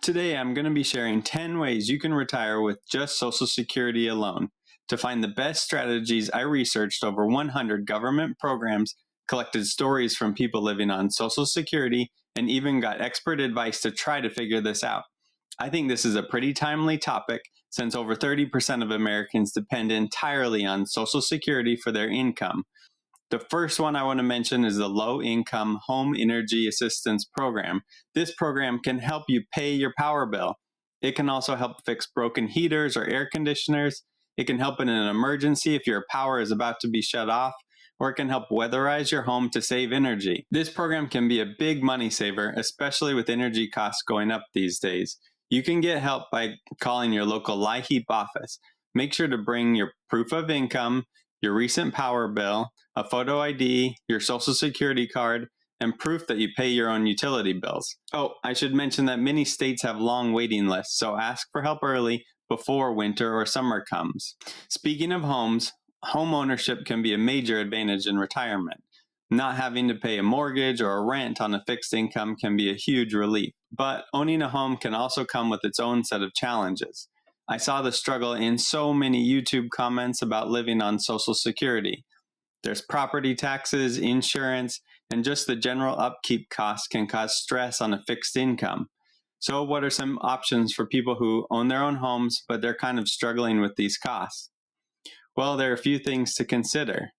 Today, I'm going to be sharing 10 ways you can retire with just Social Security alone. To find the best strategies, I researched over 100 government programs, collected stories from people living on Social Security, and even got expert advice to try to figure this out. I think this is a pretty timely topic since over 30% of Americans depend entirely on Social Security for their income. The first one I want to mention is the Low Income Home Energy Assistance Program. This program can help you pay your power bill. It can also help fix broken heaters or air conditioners. It can help in an emergency if your power is about to be shut off, or it can help weatherize your home to save energy. This program can be a big money saver, especially with energy costs going up these days. You can get help by calling your local LIHEAP office. Make sure to bring your proof of income, your recent power bill, a photo ID, your Social Security card, and proof that you pay your own utility bills. Oh, I should mention that many states have long waiting lists, so ask for help early before winter or summer comes. Speaking of homes, home ownership can be a major advantage in retirement. Not having to pay a mortgage or a rent on a fixed income can be a huge relief, but owning a home can also come with its own set of challenges. I saw the struggle in so many YouTube comments about living on Social Security. There's property taxes, insurance, and just the general upkeep costs can cause stress on a fixed income. So what are some options for people who own their own homes, but they're kind of struggling with these costs? Well, there are a few things to consider.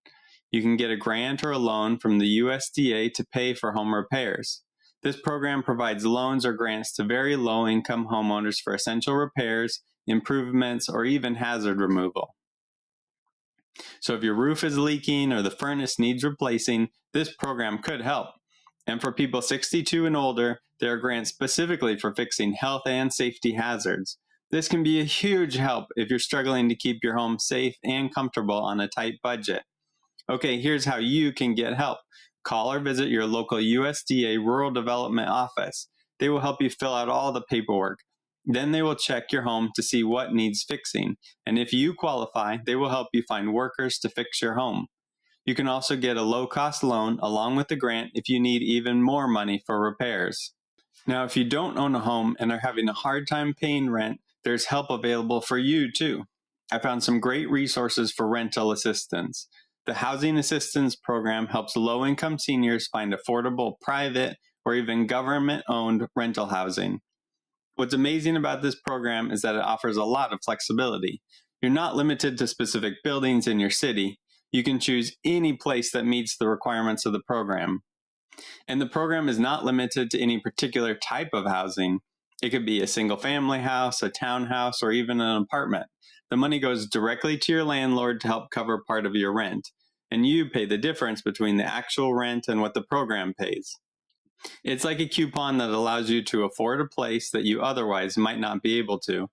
You can get a grant or a loan from the USDA to pay for home repairs. This program provides loans or grants to very low-income homeowners for essential repairs, improvements, or even hazard removal. So if your roof is leaking or the furnace needs replacing, this program could help. And for people 62 and older, there are grants specifically for fixing health and safety hazards. This can be a huge help if you're struggling to keep your home safe and comfortable on a tight budget. Okay, here's how you can get help. Call or visit your local USDA Rural Development Office. They will help you fill out all the paperwork. Then they will check your home to see what needs fixing. And if you qualify, they will help you find workers to fix your home. You can also get a low-cost loan along with the grant if you need even more money for repairs. Now, if you don't own a home and are having a hard time paying rent, there's help available for you too. I found some great resources for rental assistance. The Housing Assistance Program helps low-income seniors find affordable private or even government-owned rental housing. What's amazing about this program is that it offers a lot of flexibility. You're not limited to specific buildings in your city. You can choose any place that meets the requirements of the program. And the program is not limited to any particular type of housing. It could be a single-family house, a townhouse, or even an apartment. The money goes directly to your landlord to help cover part of your rent, and you pay the difference between the actual rent and what the program pays. It's like a coupon that allows you to afford a place that you otherwise might not be able to.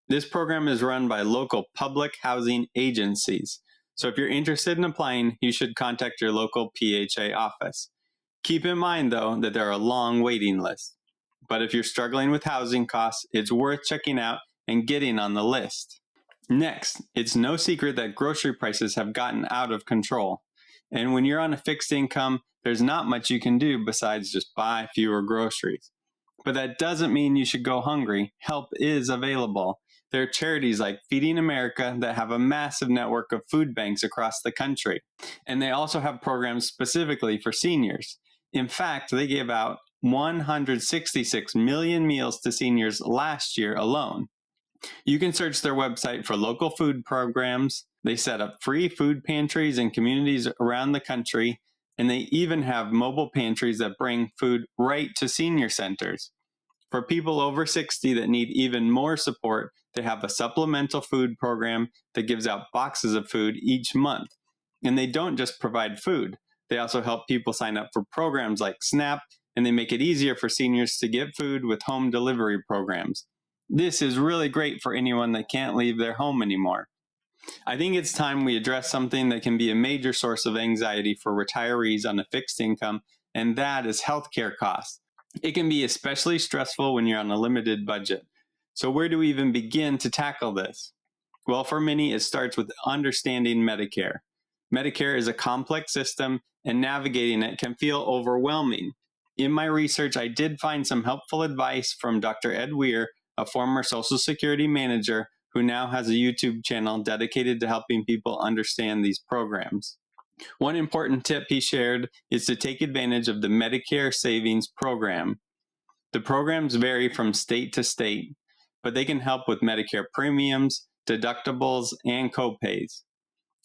This program is run by local public housing agencies. So if you're interested in applying, you should contact your local PHA office. Keep in mind, though, that there are long waiting lists. But if you're struggling with housing costs, it's worth checking out and getting on the list. Next, it's no secret that grocery prices have gotten out of control. And when you're on a fixed income, there's not much you can do besides just buy fewer groceries. But that doesn't mean you should go hungry. Help is available. There are charities like Feeding America that have a massive network of food banks across the country. And they also have programs specifically for seniors. In fact, they gave out 166 million meals to seniors last year alone. You can search their website for local food programs. They set up free food pantries in communities around the country, and they even have mobile pantries that bring food right to senior centers. For people over 60 that need even more support, they have a supplemental food program that gives out boxes of food each month. And they don't just provide food. They also help people sign up for programs like SNAP, and they make it easier for seniors to get food with home delivery programs. This is really great for anyone that can't leave their home anymore. I think it's time we address something that can be a major source of anxiety for retirees on a fixed income, and that is healthcare costs. It can be especially stressful when you're on a limited budget. So where do we even begin to tackle this? Well, for many, it starts with understanding Medicare. Medicare is a complex system, and navigating it can feel overwhelming. In my research, I did find some helpful advice from Dr. Ed Weir, a former Social Security manager who now has a YouTube channel dedicated to helping people understand these programs. One important tip he shared is to take advantage of the Medicare Savings Program. The programs vary from state to state, but they can help with Medicare premiums, deductibles, and copays.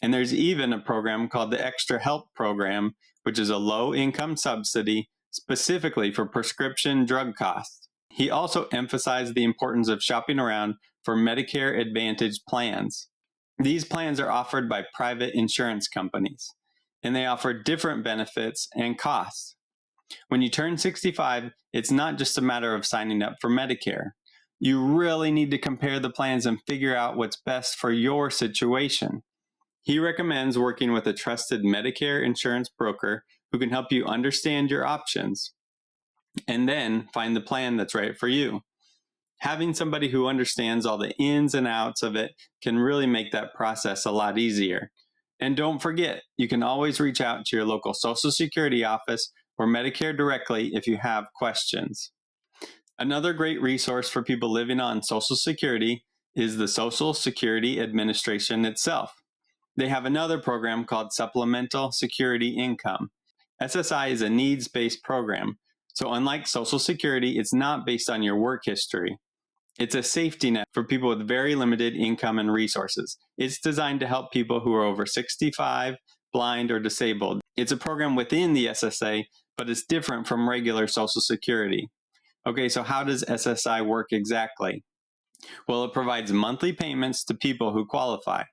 And there's even a program called the Extra Help Program, which is a low-income subsidy specifically for prescription drug costs. He also emphasized the importance of shopping around for Medicare Advantage plans. These plans are offered by private insurance companies, and they offer different benefits and costs. When you turn 65, it's not just a matter of signing up for Medicare. You really need to compare the plans and figure out what's best for your situation. He recommends working with a trusted Medicare insurance broker who can help you understand your options and then find the plan that's right for you. Having somebody who understands all the ins and outs of it can really make that process a lot easier. And don't forget, you can always reach out to your local Social Security office or Medicare directly if you have questions. Another great resource for people living on Social Security is the Social Security Administration itself. They have another program called Supplemental Security Income. SSI is a needs-based program, so unlike Social Security, it's not based on your work history. It's a safety net for people with very limited income and resources. It's designed to help people who are over 65, blind, or disabled. It's a program within the SSA, but it's different from regular Social Security. Okay, so how does SSI work exactly? Well, it provides monthly payments to people who qualify.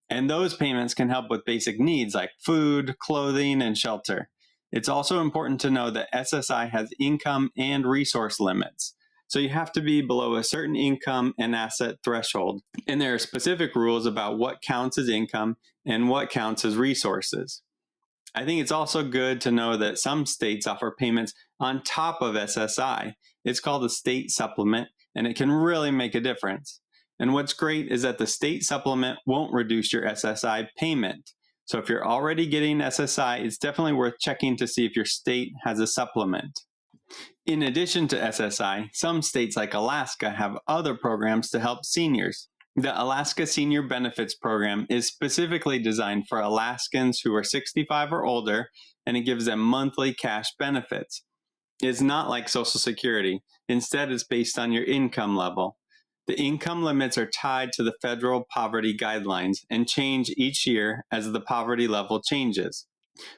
And those payments can help with basic needs like food, clothing, and shelter. It's also important to know that SSI has income and resource limits. So you have to be below a certain income and asset threshold. And there are specific rules about what counts as income and what counts as resources. I think it's also good to know that some states offer payments on top of SSI. It's called a state supplement, and it can really make a difference. And what's great is that the state supplement won't reduce your SSI payment. So if you're already getting SSI, it's definitely worth checking to see if your state has a supplement. In addition to SSI, some states like Alaska have other programs to help seniors. The Alaska Senior Benefits Program is specifically designed for Alaskans who are 65 or older, and it gives them monthly cash benefits. It's not like Social Security. Instead, it's based on your income level. The income limits are tied to the federal poverty guidelines and change each year as the poverty level changes.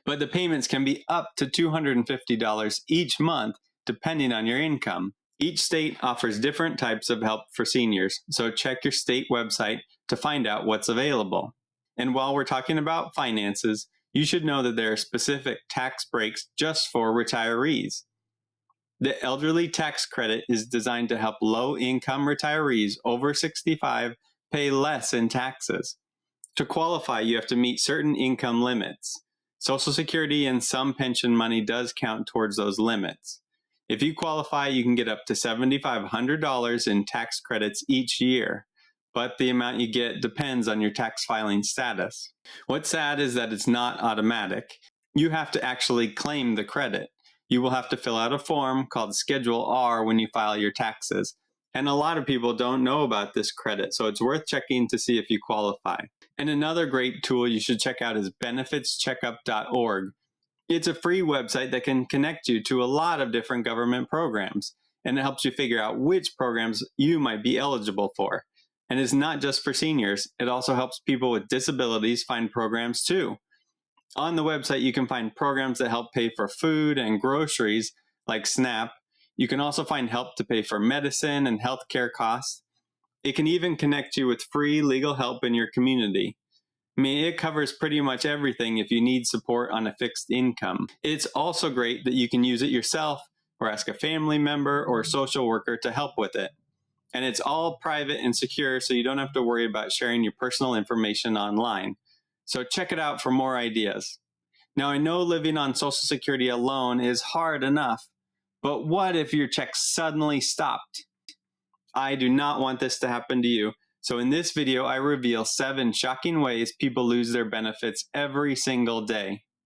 But the payments can be up to $250 each month depending on your income. Each state offers different types of help for seniors, so check your state website to find out what's available. And while we're talking about finances, you should know that there are specific tax breaks just for retirees. The elderly tax credit is designed to help low-income retirees over 65 pay less in taxes. To qualify, you have to meet certain income limits. Social Security and some pension money does count towards those limits. If you qualify, you can get up to $7,500 in tax credits each year, but the amount you get depends on your tax filing status. What's sad is that it's not automatic. You have to actually claim the credit. You will have to fill out a form called Schedule R when you file your taxes. And a lot of people don't know about this credit, so it's worth checking to see if you qualify. And another great tool you should check out is benefitscheckup.org. It's a free website that can connect you to a lot of different government programs, and it helps you figure out which programs you might be eligible for. And it's not just for seniors, it also helps people with disabilities find programs too. On the website, you can find programs that help pay for food and groceries, like SNAP. You can also find help to pay for medicine and healthcare costs. It can even connect you with free legal help in your community. I mean, it covers pretty much everything if you need support on a fixed income. It's also great that you can use it yourself or ask a family member or a social worker to help with it. And it's all private and secure, so you don't have to worry about sharing your personal information online. So check it out for more ideas. Now, I know living on Social Security alone is hard enough, but what if your check suddenly stopped? I do not want this to happen to you. So in this video, I reveal 7 shocking ways people lose their benefits every single day.